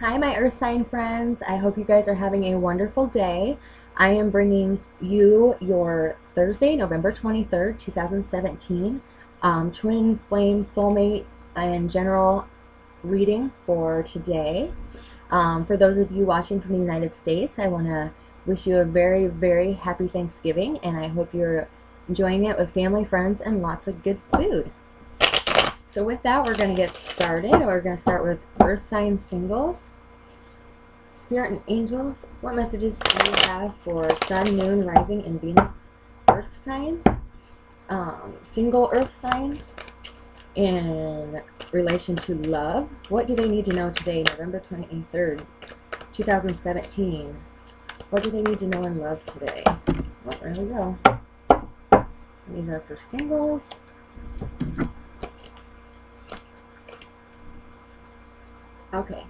Hi, my Earth sign friends. I hope you guys are having a wonderful day. I am bringing you your Thursday, November 23rd, 2017, Twin Flame Soulmate and General reading for today. For those of you watching from the United States, I want to wish you a very, very happy Thanksgiving, and I hope you're enjoying it with family, friends, and lots of good food. So with that, we're going to get started. We're going to start with Earth sign singles. Spirit and angels, what messages do you have for Sun, Moon, Rising, and Venus Earth signs? Single Earth signs in relation to love. What do they need to know today, November 23rd, 2017? What do they need to know in love today? Well, there we go. These are for singles. Okay.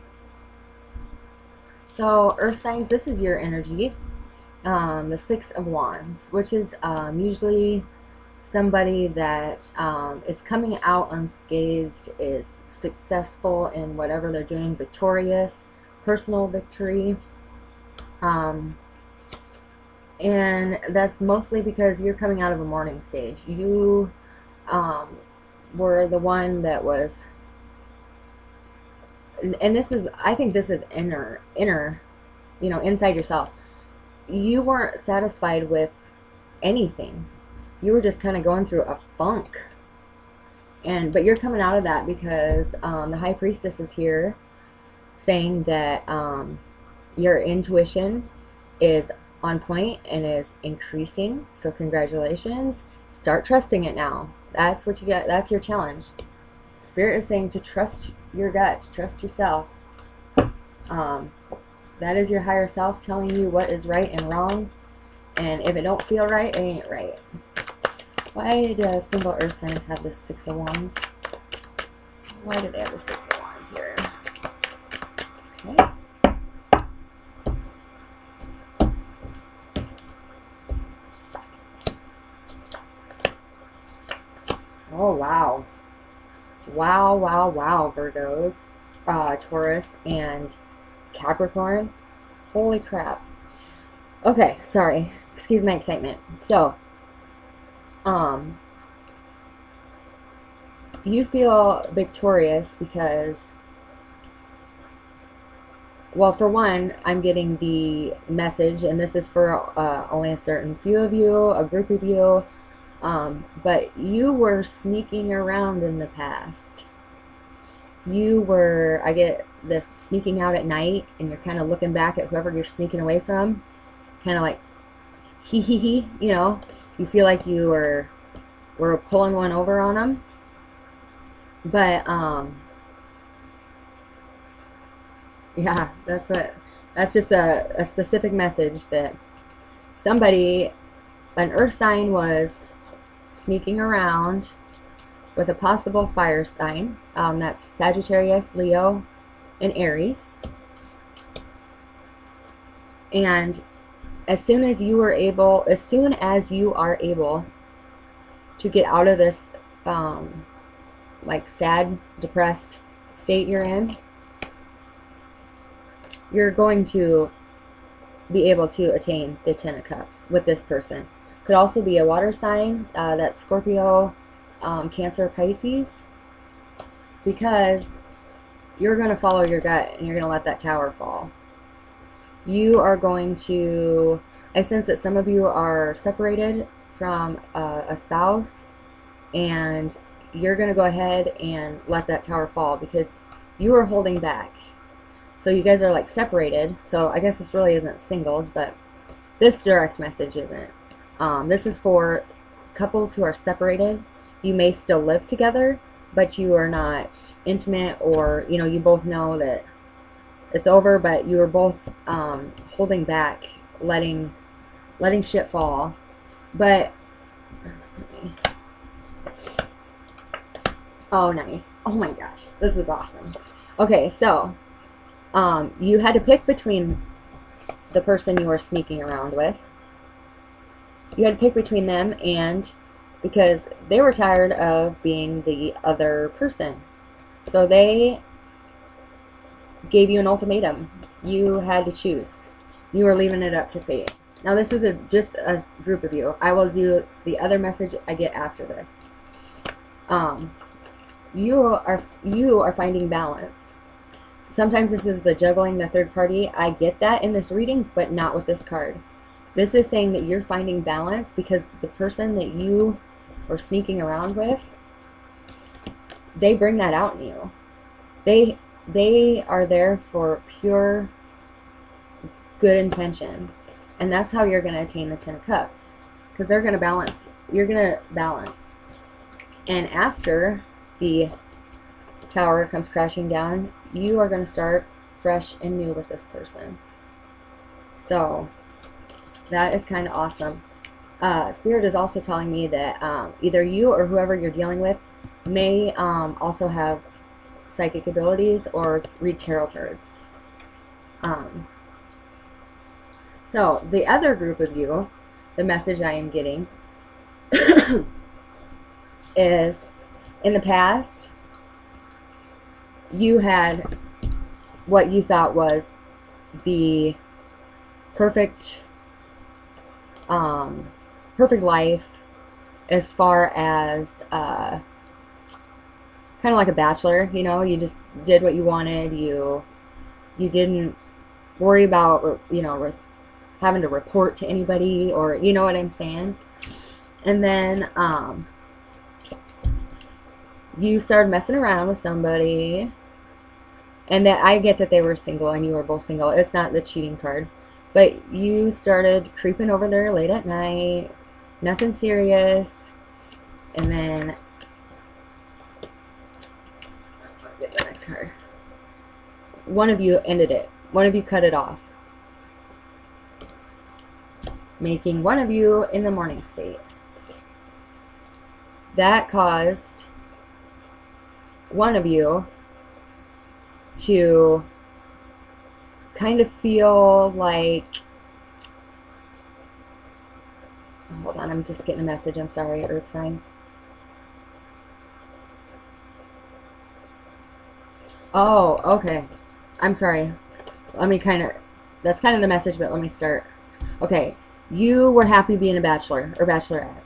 So, Earth signs, this is your energy. The Six of Wands, which is usually somebody that is coming out unscathed, is successful in whatever they're doing, victorious, personal victory. And that's mostly because you're coming out of a mourning stage. You were the one that was, and this is, I think this is inner, inside yourself. You weren't satisfied with anything. You were just kind of going through a funk. But you're coming out of that because the High Priestess is here saying that your intuition is on point and is increasing. So congratulations. Start trusting it now. That's what you get. That's your challenge. Spirit is saying to trust your gut, trust yourself. That is your higher self telling you what is right and wrong. And if it don't feel right, it ain't right. Why do single Earth signs have the Six of Wands? Why do they have the Six of Wands here? Okay. Oh, wow. Wow, wow, wow, Virgos, Taurus, and Capricorn. Holy crap. Okay, sorry. Excuse my excitement. So, you feel victorious because, well, for one, I'm getting the message, and this is for only a certain few of you, a group of you, but you were sneaking around in the past. You were, I get this sneaking out at night, and you're kind of looking back at whoever you're sneaking away from, kind of like, hee hee hee, you feel like you were pulling one over on them. But, yeah, that's just a specific message that somebody, an Earth sign, was sneaking around with a possible fire sign. That's Sagittarius, Leo, and Aries. And as soon as you are able to get out of this like sad, depressed state you're in, you're going to be able to attain the Ten of Cups with this person. Could also be a water sign, that's Scorpio, Cancer, Pisces, because you're going to follow your gut and you're going to let that tower fall. You are going to, I sense that some of you are separated from a spouse, and you're going to go ahead and let that tower fall because you are holding back. So you guys are like separated. So I guess this really isn't singles, but this direct message isn't. This is for couples who are separated. You may still live together, but you are not intimate, or you both know that it's over, but you are both holding back, letting shit fall. But oh, nice. Oh my gosh, this is awesome. Okay, so you had to pick between the person you were sneaking around with. You had to pick between them, and because they were tired of being the other person. So they gave you an ultimatum. You had to choose. You were leaving it up to fate. Now this is just a group of you. I will do the other message I get after this. You are finding balance. Sometimes this is the juggling the third party. I get that in this reading, but not with this card. This is saying that you're finding balance because the person that you were sneaking around with, they bring that out in you. They are there for pure good intentions. And that's how you're going to attain the 10 of Cups. Because they're going to balance. You're going to balance. And after the tower comes crashing down, you are going to start fresh and new with this person. So that is kind of awesome. Spirit is also telling me that either you or whoever you're dealing with may also have psychic abilities or read tarot cards. So the other group of you, the message I am getting is, in the past, you had what you thought was the perfect perfect life, as far as kind of like a bachelor. You know, you just did what you wanted. You didn't worry about, you know, having to report to anybody, or, you know what I'm saying. And then you started messing around with somebody, and that I get that they were single and you were both single. It's not the cheating card, but you started creeping over there late at night, nothing serious. And then I'll get the next card. One of you ended it. One of you cut it off, making one of you in the morning state. That caused one of you to kind of feel like, hold on, I'm just getting a message, I'm sorry, earth signs. Oh, okay, I'm sorry. Let me that's kind of the message, but let me start. Okay, you were happy being a bachelor or bachelorette.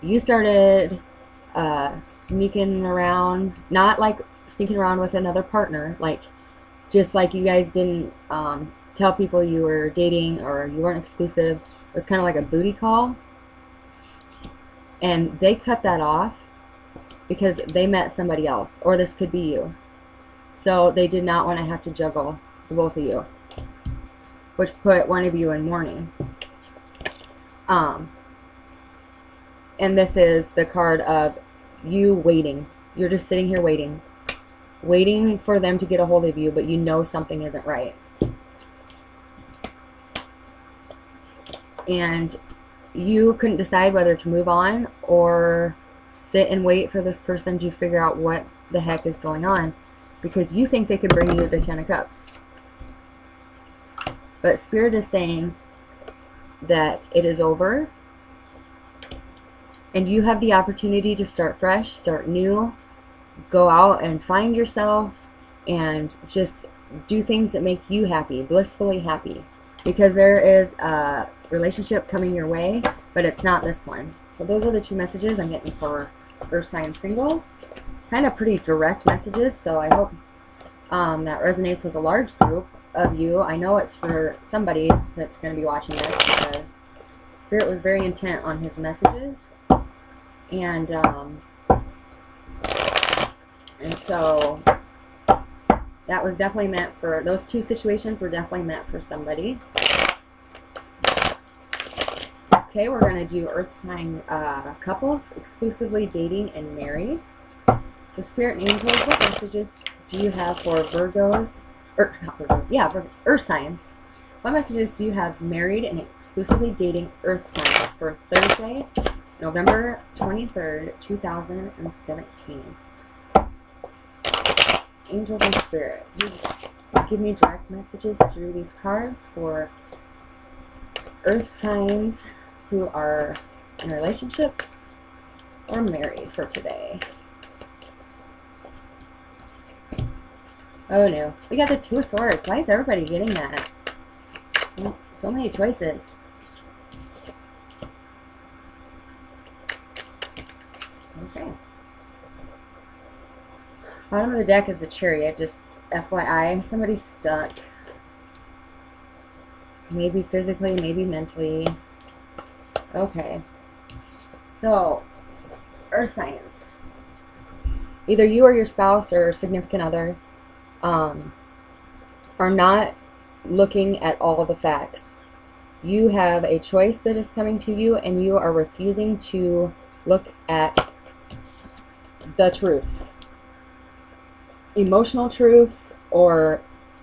You started sneaking around, not like sneaking around with another partner, like just like you guys didn't tell people you were dating or you weren't exclusive. It was kind of like a booty call. And they cut that off because they met somebody else, or this could be you. So they did not want to have to juggle the both of you, which put one of you in mourning. And this is the card of you waiting. You're just sitting here waiting for them to get a hold of you, but you know something isn't right. And you couldn't decide whether to move on or sit and wait for this person to figure out what the heck is going on, because you think they could bring you the 10 of Cups. But Spirit is saying that it is over, and you have the opportunity to start fresh, start new, go out and find yourself, and just do things that make you happy, blissfully happy. Because there is a relationship coming your way, but it's not this one. So those are the two messages I'm getting for Earth sign singles. Kind of pretty direct messages, so I hope that resonates with a large group of you. I know it's for somebody that's going to be watching this, because Spirit was very intent on his messages. And so that was definitely meant for, those two situations were definitely meant for somebody. Okay, we're going to do Earth sign couples, exclusively dating and married. So Spirit and Angels, what messages do you have for Virgos, or not Virgo, yeah, Earth signs? What messages do you have married and exclusively dating Earth signs for Thursday, November 23rd, 2017? Angels and Spirit, please give me direct messages through these cards for Earth signs who are in relationships or married for today. Oh no. We got the Two of Swords. Why is everybody getting that? So many choices. Okay. Bottom of the deck is the Chariot. Just FYI, somebody's stuck. Maybe physically, maybe mentally. Okay. So, Earth signs. Either you or your spouse or significant other are not looking at all of the facts. You have a choice that is coming to you, and you are refusing to look at the truths. Emotional truths or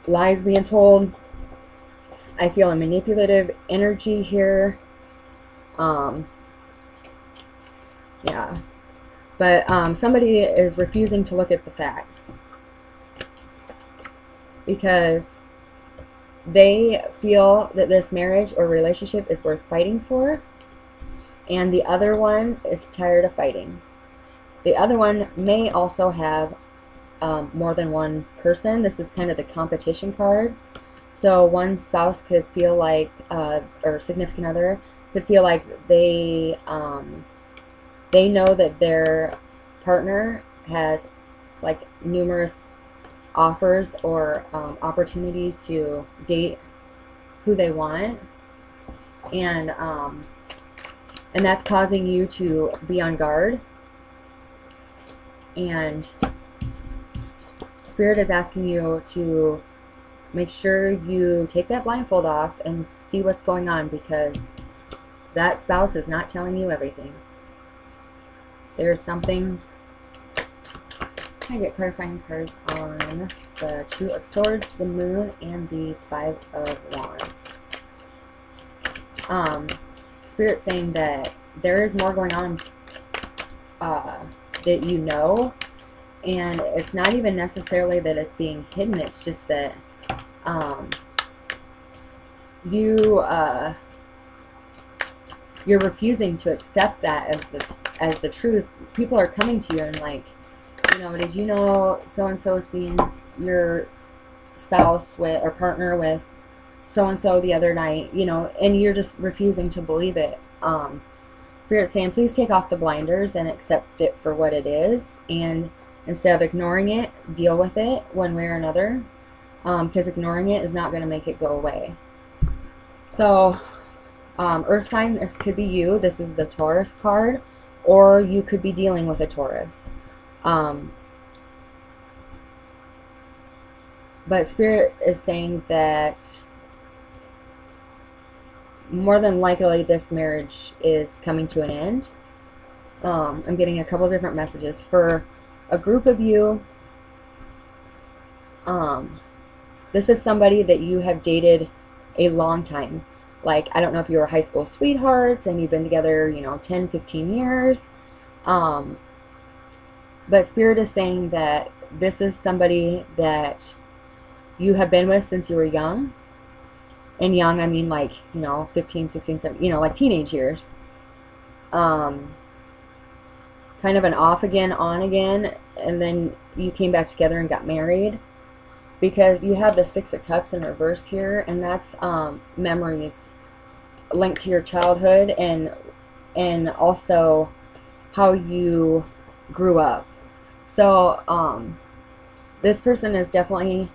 lies being told. I feel a manipulative energy here. Yeah. But somebody is refusing to look at the facts because they feel that this marriage or relationship is worth fighting for, and the other one is tired of fighting. The other one may also have more than one person. This is kind of the competition card. So one spouse could feel like, or significant other could feel like they know that their partner has like numerous offers or opportunities to date who they want, and that's causing you to be on guard. And Spirit is asking you to make sure you take that blindfold off and see what's going on, because that spouse is not telling you everything. There's something. I get clarifying cards on the Two of Swords, the Moon, and the Five of Wands. Spirit saying that there is more going on that you know, and it's not even necessarily that it's being hidden. It's just that you're refusing to accept that as the truth. People are coming to you and like, you know, did you know so and so seen your spouse with or partner with so and so the other night? You know, and you're just refusing to believe it. Spirit saying, please take off the blinders and accept it for what it is, and instead of ignoring it, deal with it one way or another, because ignoring it is not going to make it go away. So, Earth sign, this could be you. This is the Taurus card, or you could be dealing with a Taurus. But Spirit is saying that more than likely this marriage is coming to an end. I'm getting a couple different messages. For a group of you, this is somebody that you have dated a long time. Like, I don't know if you were high school sweethearts and you've been together, you know, 10, 15 years. But Spirit is saying that this is somebody that you have been with since you were young. And young, I mean like, you know, 15, 16, 17, you know, like teenage years. Kind of an off again, on again, and then you came back together and got married. Because you have the Six of Cups in reverse here, and that's memories linked to your childhood and also how you grew up. So this person is definitely,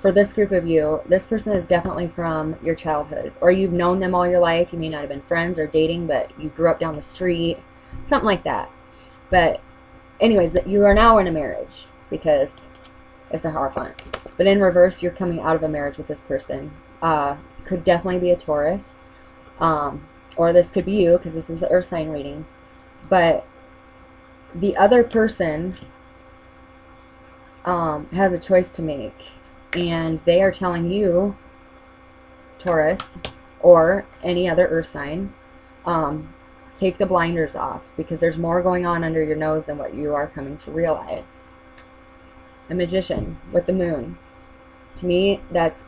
for this group of you, this person is definitely from your childhood, or you've known them all your life. You may not have been friends or dating, but you grew up down the street, something like that. But anyways, you are now in a marriage because it's a Hierophant. But in reverse, you're coming out of a marriage with this person. Could definitely be a Taurus, or this could be you, because this is the Earth sign reading. But the other person has a choice to make, and they are telling you, Taurus, or any other Earth sign, take the blinders off, because there's more going on under your nose than what you are coming to realize. The Magician with the Moon. To me, that's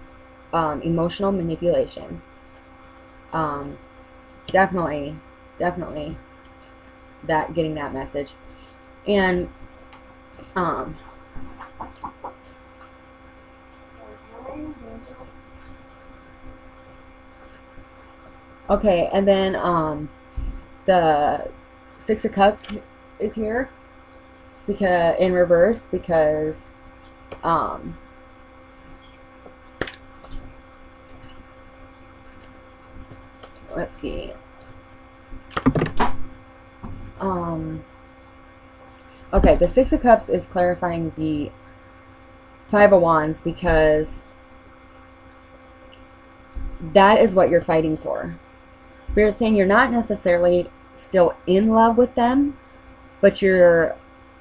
emotional manipulation. Definitely that, getting that message. And Okay, and then the Six of Cups is here because in reverse because let's see. Okay, the Six of Cups is clarifying the Five of Wands because that is what you're fighting for. Spirit's saying you're not necessarily still in love with them, but you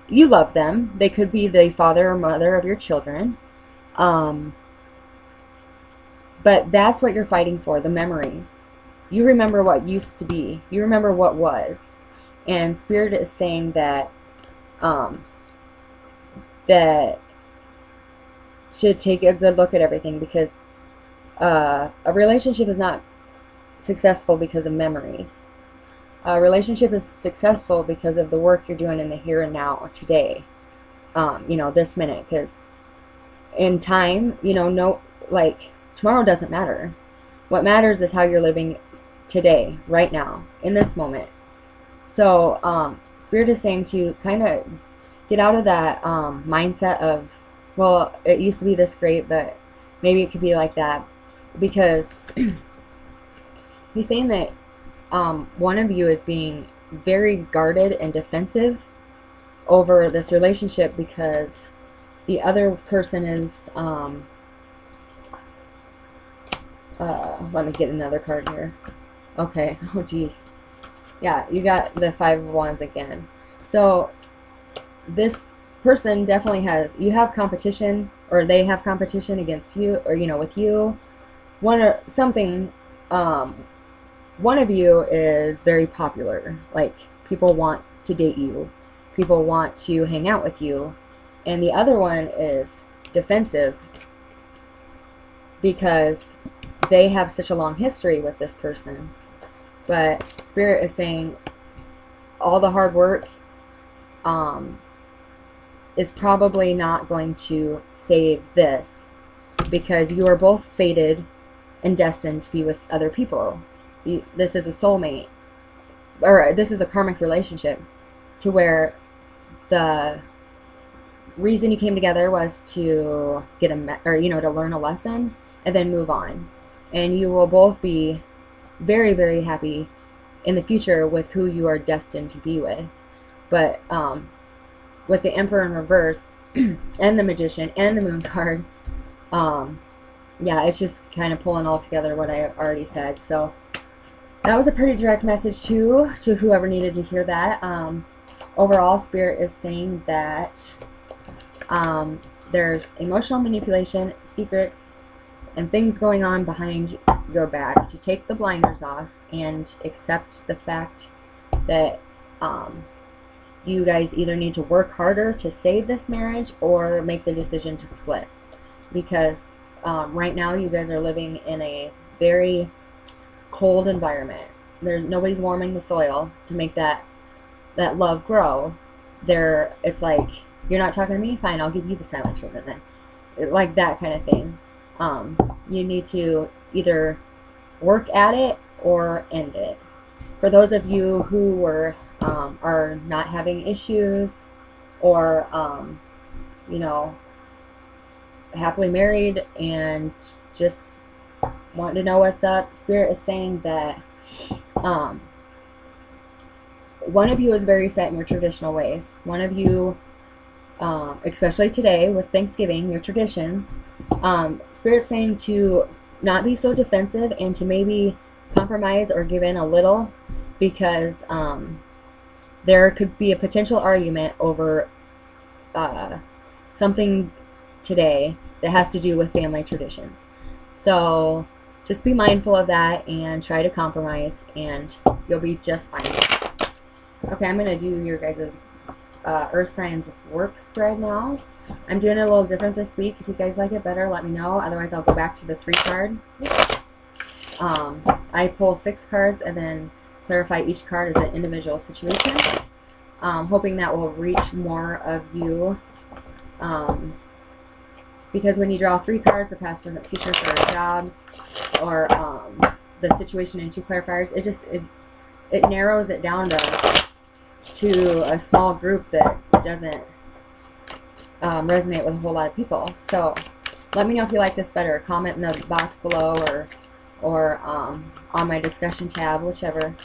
love them. They could be the father or mother of your children. But that's what you're fighting for, the memories. You remember what used to be. You remember what was. And Spirit is saying that that to take a good look at everything, because a relationship is not successful because of memories. A relationship is successful because of the work you're doing in the here and now, today. You know, this minute, because in time, you know, no, like, tomorrow doesn't matter. What matters is how you're living today, right now, in this moment. So, Spirit is saying to kind of get out of that mindset of, well, it used to be this great, but maybe it could be like that. Because he's saying that one of you is being very guarded and defensive over this relationship because the other person is let me get another card here. Okay. Oh geez. Yeah, you got the Five of Wands again. So this person definitely has, you have competition, or they have competition against you, or you know, with you. One or something, one of you is very popular, like people want to date you, people want to hang out with you, and the other one is defensive because they have such a long history with this person. But Spirit is saying all the hard work is probably not going to save this, because you are both fated and destined to be with other people. This is a soulmate, or this is a karmic relationship, to where the reason you came together was to get or you know, to learn a lesson and then move on, and you will both be very, very happy in the future with who you are destined to be with. But with the Emperor in reverse and the Magician and the Moon card, yeah, it's just kind of pulling all together what I already said. So that was a pretty direct message to whoever needed to hear that. Overall, Spirit is saying that there's emotional manipulation, secrets, and things going on behind your back, to take the blinders off and accept the fact that you guys either need to work harder to save this marriage or make the decision to split. Because right now you guys are living in a very cold environment. Nobody's warming the soil to make that love grow. It's like, you're not talking to me? Fine, I'll give you the silent treatment then. Like that kind of thing. You need to either work at it or end it. For those of you who are not having issues, or you know, happily married and just want to know what's up, Spirit is saying that one of you is very set in your traditional ways. One of you, especially today with Thanksgiving, your traditions, Spirit's saying to not be so defensive and to maybe compromise or give in a little, because there could be a potential argument over something today that has to do with family traditions. So just be mindful of that and try to compromise, and you'll be just fine. Okay, I'm going to do your guys' Earth Signs work spread now. I'm doing it a little different this week. If you guys like it better, let me know. Otherwise, I'll go back to the 3 card. I pull 6 cards and then clarify each card as an individual situation. Hoping that will reach more of you Because when you draw 3 cards, the past, present, future for jobs or the situation and 2 clarifiers, it narrows it down to a small group that doesn't resonate with a whole lot of people. So let me know if you like this better. Comment in the box below or on my discussion tab, whichever.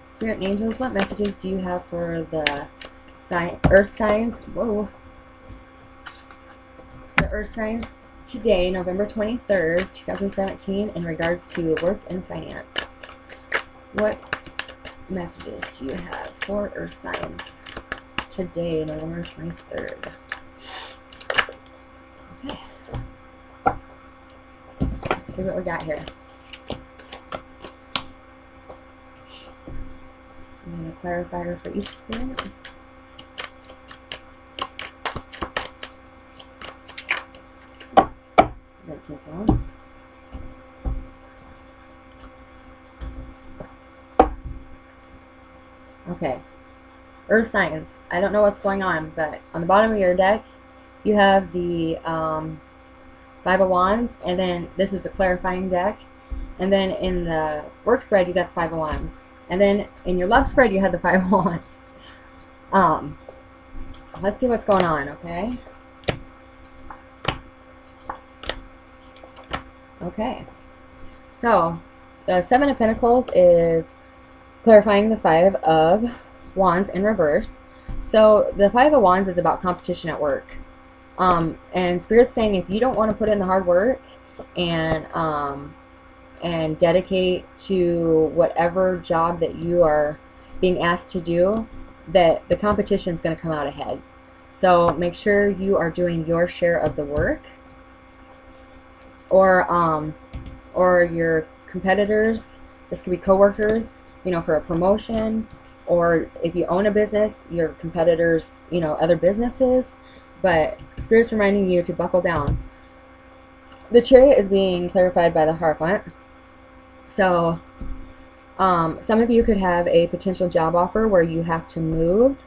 Spirit and angels, what messages do you have for the earth signs? Whoa. The earth signs today, November 23rd, 2017, in regards to work and finance. What messages do you have for earth signs today, November 23rd? Okay. Let's see what we got here. I'm going to clarifier for each spirit. That's take long. Okay. Earth signs. I don't know what's going on, but on the bottom of your deck, you have the 5 of Wands, and then this is the clarifying deck. And then in the work spread, you got the 5 of Wands. And then in your love spread, you had the 5 of Wands. Let's see what's going on, okay? Okay. So, the 7 of Pentacles is clarifying the 5 of Wands in reverse. So, the 5 of Wands is about competition at work. And Spirit's saying if you don't want to put in the hard work and dedicate to whatever job that you are being asked to do, that the competition is going to come out ahead. So make sure you are doing your share of the work, or your competitors. This could be coworkers, you know, for a promotion, or if you own a business, your competitors, you know, other businesses. But Spirit's reminding you to buckle down. The Chariot is being clarified by the Hierophant. So, some of you could have a potential job offer where you have to move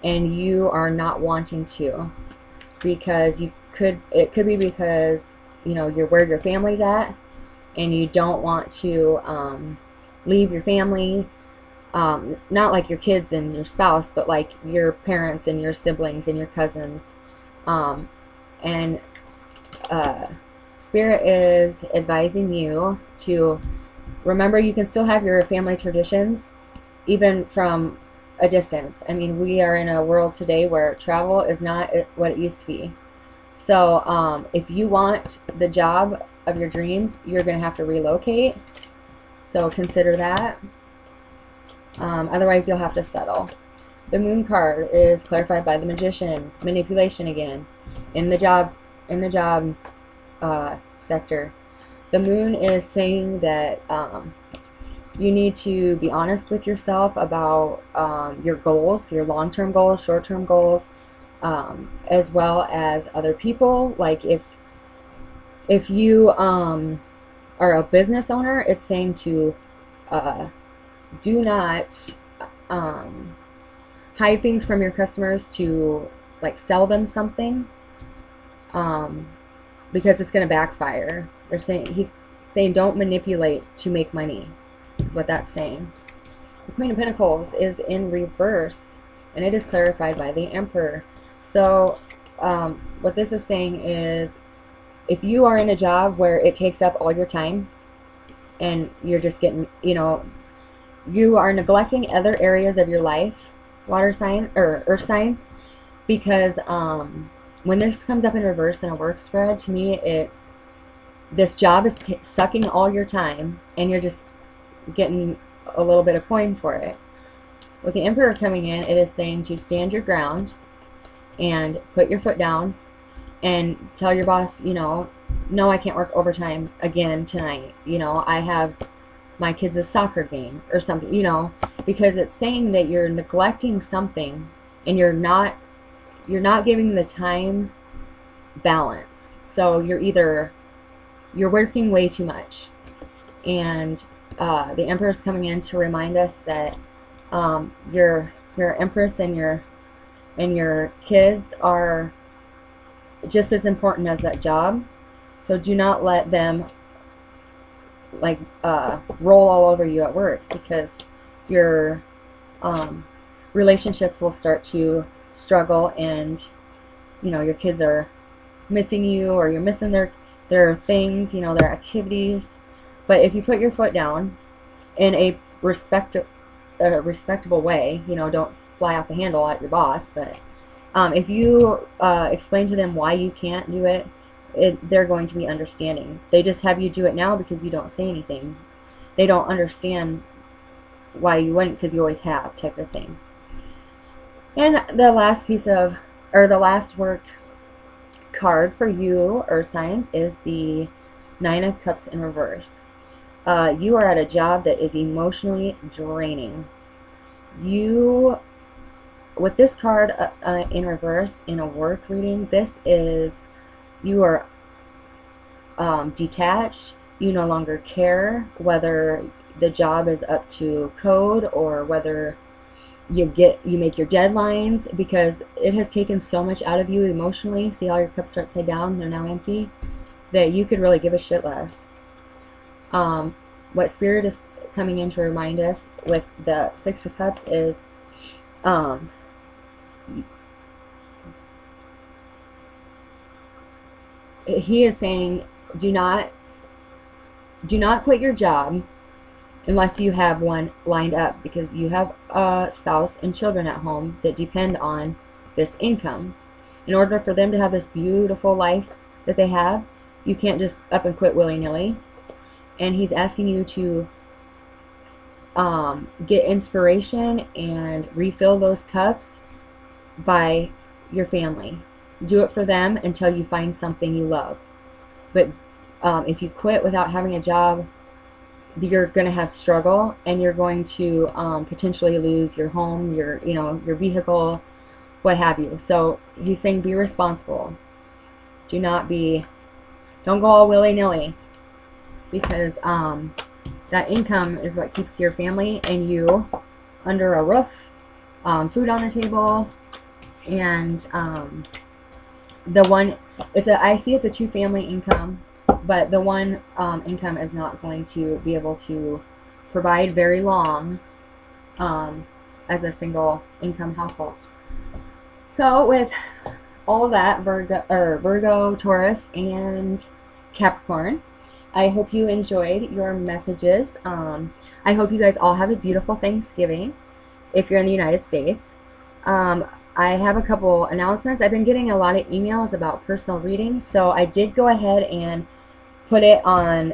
and you are not wanting to, because it could be because, you know, you're where your family's at and you don't want to leave your family, not like your kids and your spouse, but like your parents and your siblings and your cousins. Spirit is advising you to remember you can still have your family traditions even from a distance. I mean, we are in a world today where travel is not what it used to be. So if you want the job of your dreams, you're going to have to relocate. So consider that. Otherwise, you'll have to settle. The Moon card is clarified by the Magician. Manipulation again in the job sector. The Moon is saying that you need to be honest with yourself about your goals, your long-term goals, short-term goals, as well as other people. Like if you are a business owner, it's saying to do not hide things from your customers, to like sell them something, because it's going to backfire. He's saying don't manipulate to make money, is what that's saying. The Queen of Pentacles is in reverse, and it is clarified by the Emperor. So what this is saying is, if you are in a job where it takes up all your time and you're just getting, you know, you are neglecting other areas of your life, water sign or earth signs, because when this comes up in reverse in a work spread, to me it's this job is sucking all your time and you're just getting a little bit of coin for it. With the Emperor coming in, it is saying to stand your ground and put your foot down and tell your boss, you know, no, I can't work overtime again tonight. You know, I have my kids' soccer game or something, you know, because it's saying that you're neglecting something and you're not giving the time balance. So you're working way too much. And the Emperor is coming in to remind us that your Empress and your kids are just as important as that job. So do not let them like roll all over you at work, because your relationships will start to struggle, and you know your kids are missing you, or you're missing their things, you know, their activities. But if you put your foot down in a respectable way, you know, don't fly off the handle at your boss, but if you explain to them why you can't do it, they're going to be understanding. They just have you do it now because you don't say anything. They don't understand why you wouldn't, because you always have, type of thing. And the last piece of, or the last work card for you, Earth signs, is the Nine of Cups in reverse. You are at a job that is emotionally draining. You, with this card in reverse in a work reading, this is, you are detached. You no longer care whether the job is up to code, or whether you make your deadlines, because it has taken so much out of you emotionally. See how your cups are upside down, they're now empty, that you could really give a shit less. What Spirit is coming in to remind us with the Six of Cups is he is saying, do not quit your job unless you have one lined up, because you have a spouse and children at home that depend on this income. In order for them to have this beautiful life that they have, you can't just up and quit willy-nilly. And he's asking you to get inspiration and refill those cups by your family. Do it for them until you find something you love. But if you quit without having a job, you're going to have struggle, and you're going to potentially lose your home, your vehicle, what have you. So he's saying be responsible. Don't go all willy-nilly, because that income is what keeps your family and you under a roof, food on the table, and I see it's a two-family income, but the one income is not going to be able to provide very long as a single income household. So with all of that, Virgo, Taurus, and Capricorn, I hope you enjoyed your messages. I hope you guys all have a beautiful Thanksgiving if you're in the United States. I have a couple announcements. I've been getting a lot of emails about personal readings, so I did go ahead and put it on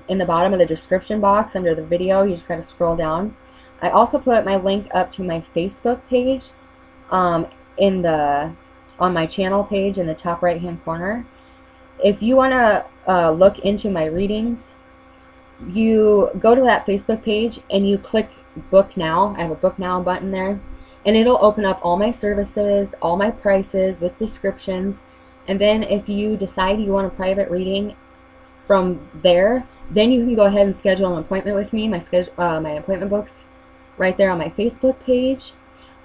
in the bottom of the description box under the video. You just got to scroll down. I also put my link up to my Facebook page on my channel page in the top right hand corner. If you want to look into my readings, you go to that Facebook page and you click book now. I have a book now button there, and it'll open up all my services, all my prices with descriptions. And then if you decide you want a private reading from there, then you can go ahead and schedule an appointment with me. My appointment book's right there on my Facebook page.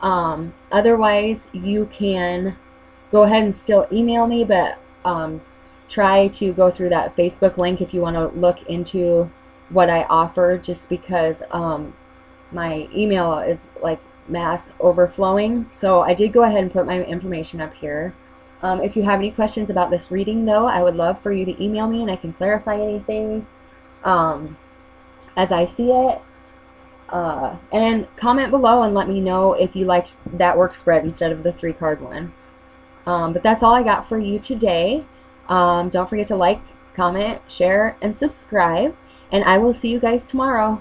Otherwise, you can go ahead and still email me, but try to go through that Facebook link if you want to look into what I offer, just because my email is like mass overflowing. So I did go ahead and put my information up here. If you have any questions about this reading, though, I would love for you to email me and I can clarify anything as I see it. And comment below and let me know if you liked that work spread instead of the 3-card one. But that's all I got for you today. Don't forget to like, comment, share, and subscribe. And I will see you guys tomorrow.